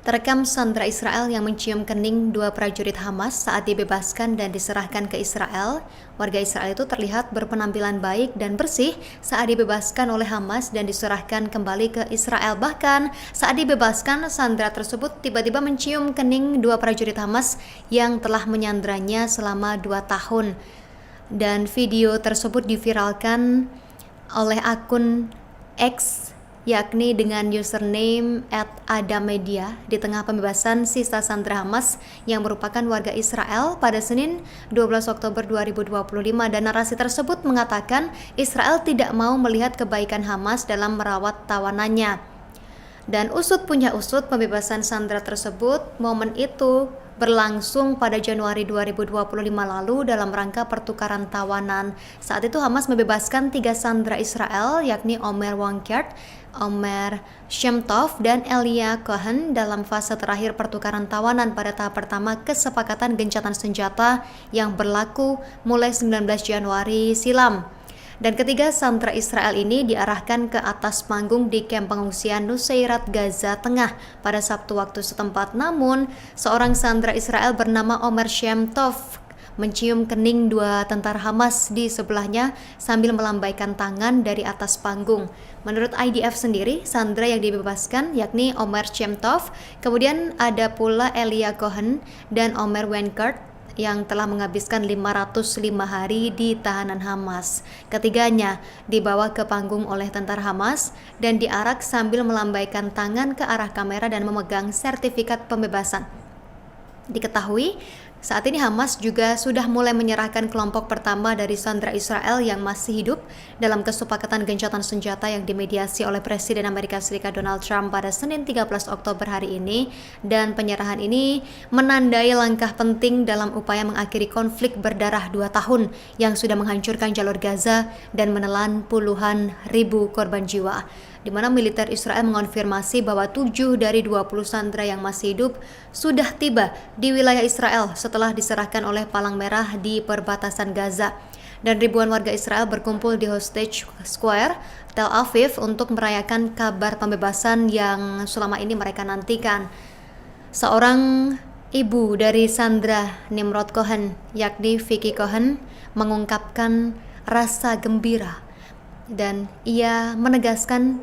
Terekam sandera Israel yang mencium kening dua prajurit Hamas saat dibebaskan dan diserahkan ke Israel. Warga Israel itu terlihat berpenampilan baik dan bersih saat dibebaskan oleh Hamas dan diserahkan kembali ke Israel. Bahkan saat dibebaskan, sandera tersebut tiba-tiba mencium kening dua prajurit Hamas yang telah menyanderanya selama 2 tahun. Dan video tersebut diviralkan oleh akun X yakni dengan username @adamedia di tengah pembebasan sisa sandera Hamas yang merupakan warga Israel pada Senin 12 Oktober 2025 dan narasi tersebut mengatakan Israel tidak mau melihat kebaikan Hamas dalam merawat tawanannya. Dan usut punya usut pembebasan sandera tersebut, momen itu berlangsung pada Januari 2025 lalu dalam rangka pertukaran tawanan. Saat itu Hamas membebaskan 3 sandera Israel yakni Omer Wankert, Omer Shemtov, dan Elia Cohen dalam fase terakhir pertukaran tawanan pada tahap pertama kesepakatan gencatan senjata yang berlaku mulai 19 Januari silam. Dan ketiga sandera Israel ini diarahkan ke atas panggung di kamp pengungsian Nusairat Gaza Tengah pada Sabtu waktu setempat. Namun, seorang sandera Israel bernama Omer Shemtov mencium kening 2 tentara Hamas di sebelahnya sambil melambaikan tangan dari atas panggung. Menurut IDF sendiri, sandera yang dibebaskan yakni Omer Shemtov, kemudian ada pula Elia Cohen dan Omer Wankert yang telah menghabiskan 505 hari di tahanan Hamas. Ketiganya dibawa ke panggung oleh tentara Hamas dan diarak sambil melambaikan tangan ke arah kamera dan memegang sertifikat pembebasan. Diketahui, saat ini Hamas juga sudah mulai menyerahkan kelompok pertama dari sandera Israel yang masih hidup dalam kesepakatan gencatan senjata yang dimediasi oleh Presiden Amerika Serikat Donald Trump pada Senin 13 Oktober hari ini. Dan penyerahan ini menandai langkah penting dalam upaya mengakhiri konflik berdarah 2 tahun yang sudah menghancurkan jalur Gaza dan menelan puluhan ribu korban jiwa, di mana militer Israel mengonfirmasi bahwa 7 dari 20 sandera yang masih hidup sudah tiba di wilayah Israel setelah diserahkan oleh Palang Merah di perbatasan Gaza. Dan ribuan warga Israel berkumpul di Hostage Square, Tel Aviv untuk merayakan kabar pembebasan yang selama ini mereka nantikan. Seorang ibu dari sandera Nimrod Cohen, yakni Vicky Cohen, mengungkapkan rasa gembira dan ia menegaskan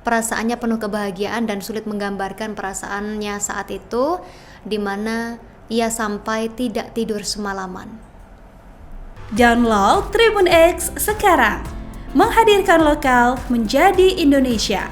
perasaannya penuh kebahagiaan dan sulit menggambarkan perasaannya saat itu, di mana ia sampai tidak tidur semalaman. Download Tribun X sekarang, menghadirkan lokal menjadi Indonesia.